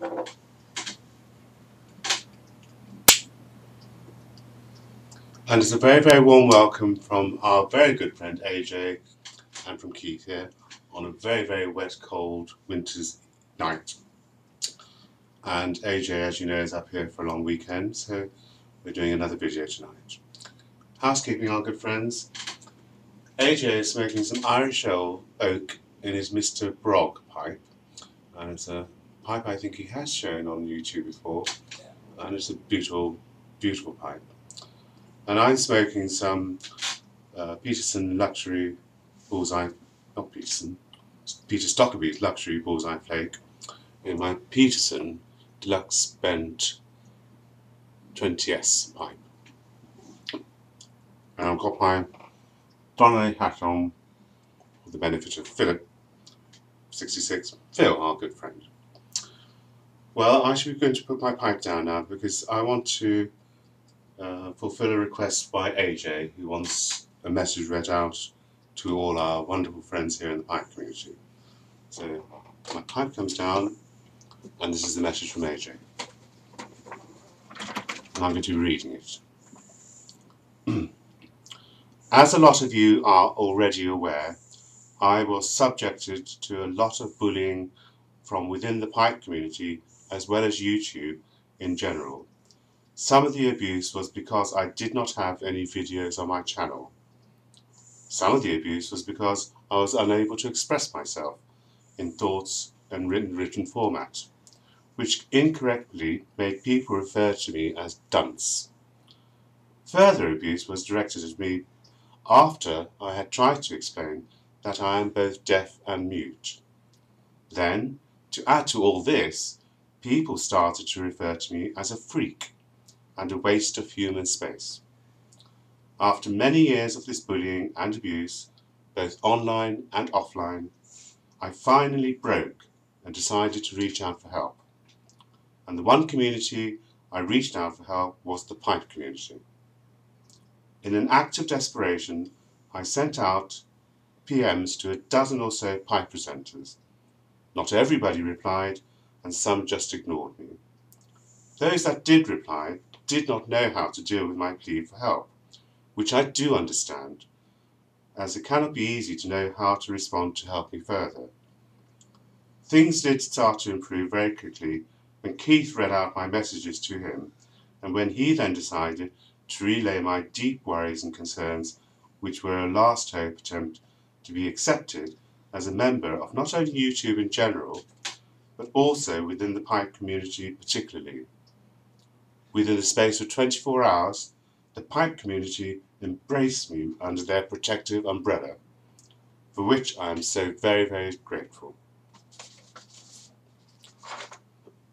And it's a very, very warm welcome from our very good friend AJ and from Keith here on a very, very wet, cold winter's night. And AJ, as you know, is up here for a long weekend, so we're doing another video tonight. Housekeeping, our good friends. AJ is smoking some Irish oak in his Mr. Brog pipe. And it's a pipe I think he has shown on YouTube before. And it's a beautiful, beautiful pipe. And I'm smoking some Peterson Luxury Bullseye, not Peterson, Peter Stockaby's Luxury Bullseye Flake in my Peterson Deluxe Bent 20S pipe. And I've got my Donnelly hat on for the benefit of Philip 66, Phil, our good friend. Well, I should be going to put my pipe down now because I want to fulfill a request by AJ, who wants a message read out to all our wonderful friends here in the pipe community. So my pipe comes down, and this is the message from AJ. And I'm going to be reading it. As a lot of you are already aware, I was subjected to a lot of bullying from within the pipe community as well as YouTube in general. Some of the abuse was because I did not have any videos on my channel. Some of the abuse was because I was unable to express myself in thoughts and written format, which incorrectly made people refer to me as dunce. Further abuse was directed at me after I had tried to explain that I am both deaf and mute. Then, to add to all this, people started to refer to me as a freak and a waste of human space. After many years of this bullying and abuse, both online and offline, I finally broke and decided to reach out for help. And the one community I reached out for help was the pipe community. In an act of desperation, I sent out PMs to a dozen or so pipe presenters. Not everybody replied, and some just ignored me. Those that did reply did not know how to deal with my plea for help, which I do understand, as it cannot be easy to know how to respond to help me further. Things did start to improve very quickly when Keith read out my messages to him, and when he then decided to relay my deep worries and concerns, which were a last hope attempt to be accepted as a member of not only YouTube in general, but also within the pipe community particularly. Within the space of 24 hours, the pipe community embraced me under their protective umbrella, for which I am so very, very grateful.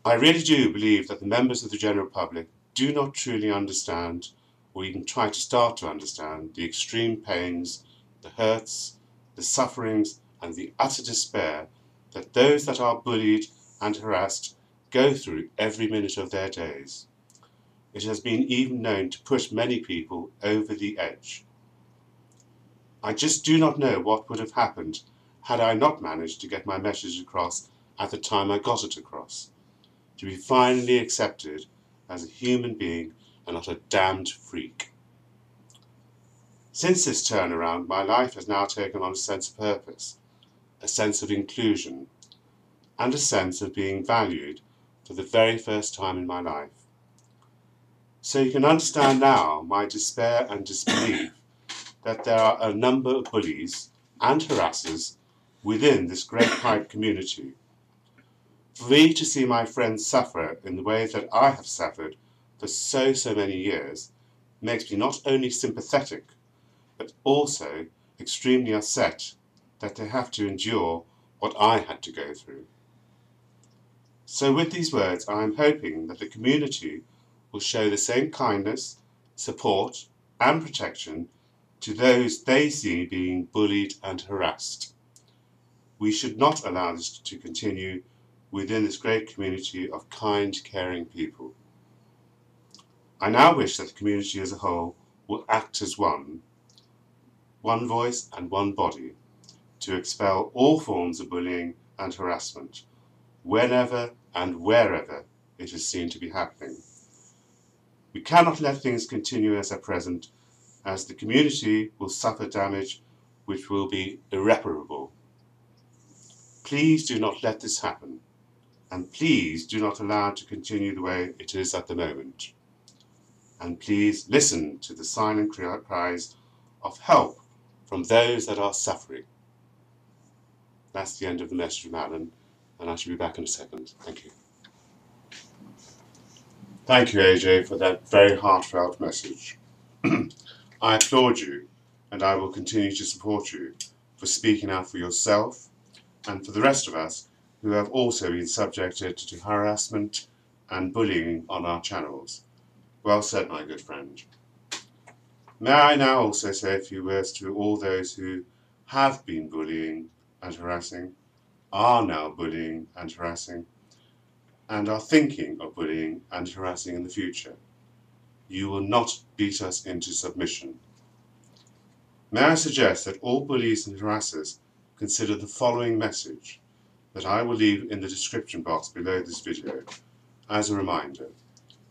I really do believe that the members of the general public do not truly understand, or even try to start to understand, the extreme pains, the hurts, the sufferings, and the utter despair that those that are bullied and harassed go through every minute of their days. It has been even known to push many people over the edge. I just do not know what would have happened had I not managed to get my message across at the time I got it across, to be finally accepted as a human being and not a damned freak. Since this turnaround, my life has now taken on a sense of purpose, a sense of inclusion, and a sense of being valued for the very first time in my life. So you can understand now my despair and disbelief that there are a number of bullies and harassers within this great pipe community. For me to see my friends suffer in the way that I have suffered for so many years makes me not only sympathetic, but also extremely upset that they have to endure what I had to go through. So with these words, I am hoping that the community will show the same kindness, support, and protection to those they see being bullied and harassed. We should not allow this to continue within this great community of kind, caring people. I now wish that the community as a whole will act as one voice and one body, to expel all forms of bullying and harassment, whenever and wherever it is seen to be happening. We cannot let things continue as at present, as the community will suffer damage which will be irreparable. Please do not let this happen, and please do not allow it to continue the way it is at the moment. And please listen to the silent cries of help from those that are suffering. That's the end of the message from Alan, and I shall be back in a second. Thank you. Thank you, AJ, for that very heartfelt message. I applaud you, and I will continue to support you for speaking out for yourself and for the rest of us who have also been subjected to harassment and bullying on our channels. Well said, my good friend. May I now also say a few words to all those who have been bullying and harassing, are now bullying and harassing, and are thinking of bullying and harassing in the future. You will not beat us into submission. May I suggest that all bullies and harassers consider the following message that I will leave in the description box below this video as a reminder,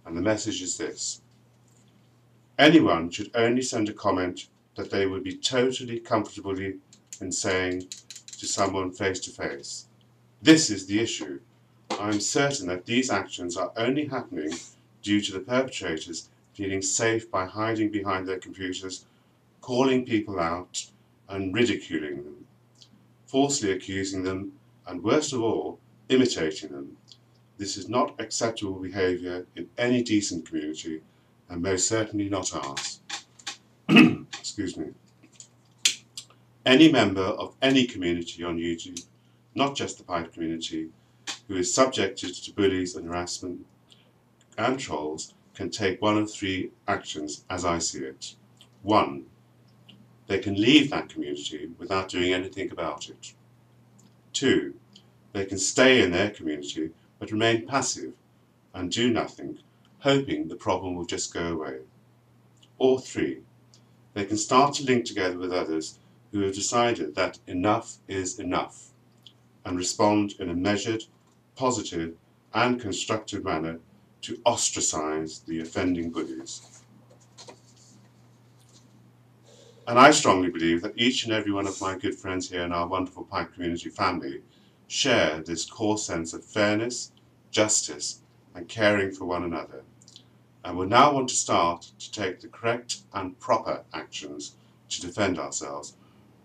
and the message is this. Anyone should only send a comment that they would be totally comfortable in saying to someone face to face. This is the issue. I am certain that these actions are only happening due to the perpetrators feeling safe by hiding behind their computers, calling people out and ridiculing them, falsely accusing them, and worst of all, imitating them. This is not acceptable behaviour in any decent community, and most certainly not ours. Excuse me. Any member of any community on YouTube, not just the pipe community, who is subjected to bullies and harassment and trolls can take one of three actions as I see it. 1. They can leave that community without doing anything about it. 2. They can stay in their community but remain passive and do nothing, hoping the problem will just go away. Or 3. They can start to link together with others who have decided that enough is enough and respond in a measured, positive and constructive manner to ostracize the offending bullies. And I strongly believe that each and every one of my good friends here in our wonderful Pipe community family share this core sense of fairness, justice and caring for one another, and will now want to start to take the correct and proper actions to defend ourselves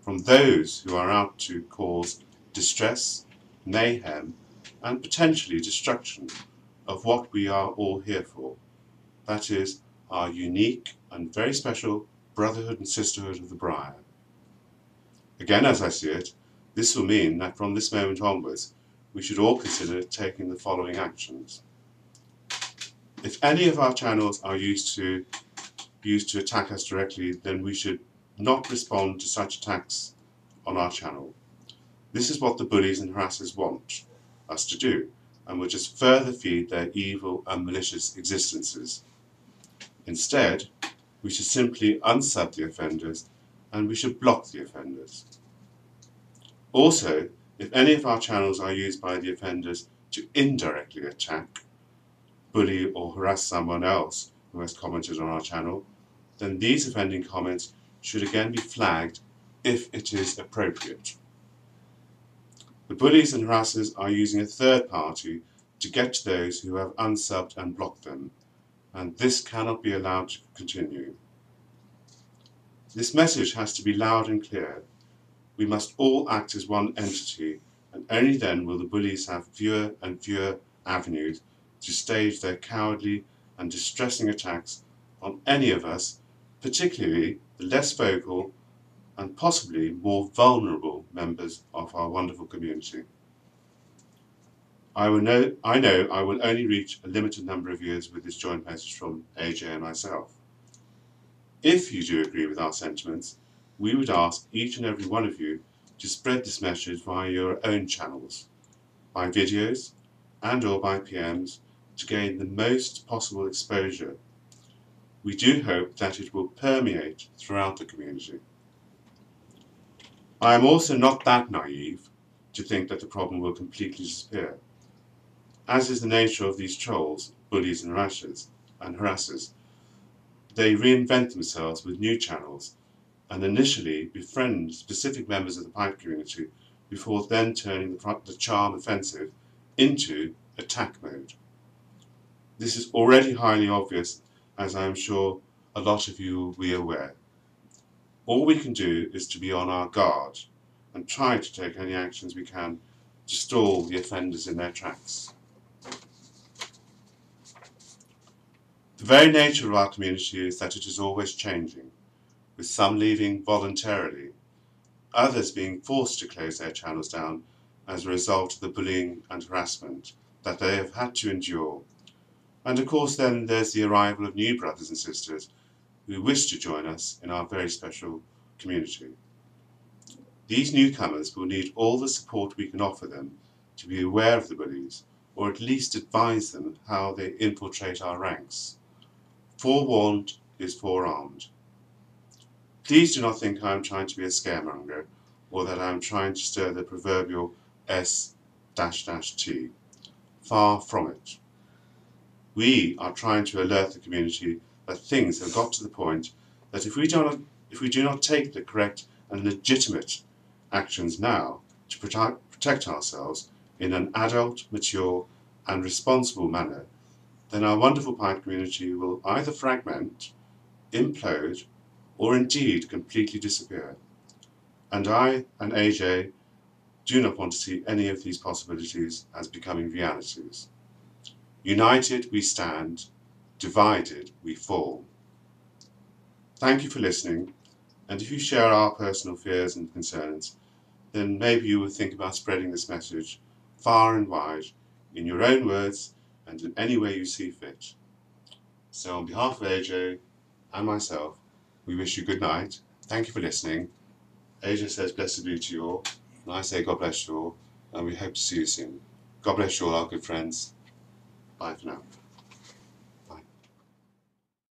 from those who are out to cause distress, mayhem and potentially destruction of what we are all here for, that is, our unique and very special brotherhood and sisterhood of the Briar. Again, as I see it, this will mean that from this moment onwards, we should all consider taking the following actions. If any of our channels are used to attack us directly, then we should not respond to such attacks on our channel. This is what the bullies and harassers want us to do, and will just further feed their evil and malicious existences. Instead, we should simply unsub the offenders and we should block the offenders. Also, if any of our channels are used by the offenders to indirectly attack, bully or harass someone else who has commented on our channel, then these offending comments should again be flagged if it is appropriate. The bullies and harassers are using a third party to get to those who have unsubbed and blocked them, and this cannot be allowed to continue. This message has to be loud and clear. We must all act as one entity, and only then will the bullies have fewer and fewer avenues to stage their cowardly and distressing attacks on any of us, particularly the less vocal and possibly more vulnerable members of our wonderful community. I know I will only reach a limited number of years with this joint message from AJ and myself. If you do agree with our sentiments, we would ask each and every one of you to spread this message via your own channels, by videos and or by PMs to gain the most possible exposure. We do hope that it will permeate throughout the community. I am also not that naive to think that the problem will completely disappear. As is the nature of these trolls, bullies and harassers, they reinvent themselves with new channels and initially befriend specific members of the pipe community before then turning the charm offensive into attack mode. This is already highly obvious, as I am sure a lot of you will be aware. All we can do is to be on our guard and try to take any actions we can to stall the offenders in their tracks. The very nature of our community is that it is always changing, with some leaving voluntarily, others being forced to close their channels down as a result of the bullying and harassment that they have had to endure. And of course then there's the arrival of new brothers and sisters who wish to join us in our very special community. These newcomers will need all the support we can offer them to be aware of the bullies, or at least advise them how they infiltrate our ranks. Forewarned is forearmed. Please do not think I am trying to be a scaremonger, or that I am trying to stir the proverbial S-T. Far from it. We are trying to alert the community that things have got to the point that if we do not take the correct and legitimate actions now to protect ourselves in an adult, mature and responsible manner, then our wonderful pipe community will either fragment, implode, or indeed completely disappear. And I and AJ do not want to see any of these possibilities as becoming realities. United we stand, divided we fall. Thank you for listening, and if you share our personal fears and concerns, then maybe you will think about spreading this message far and wide in your own words and in any way you see fit. So on behalf of AJ and myself, we wish you good night. Thank you for listening. AJ says blessed be to you all, and I say God bless you all, and we hope to see you soon. God bless you all, our good friends. Bye for now.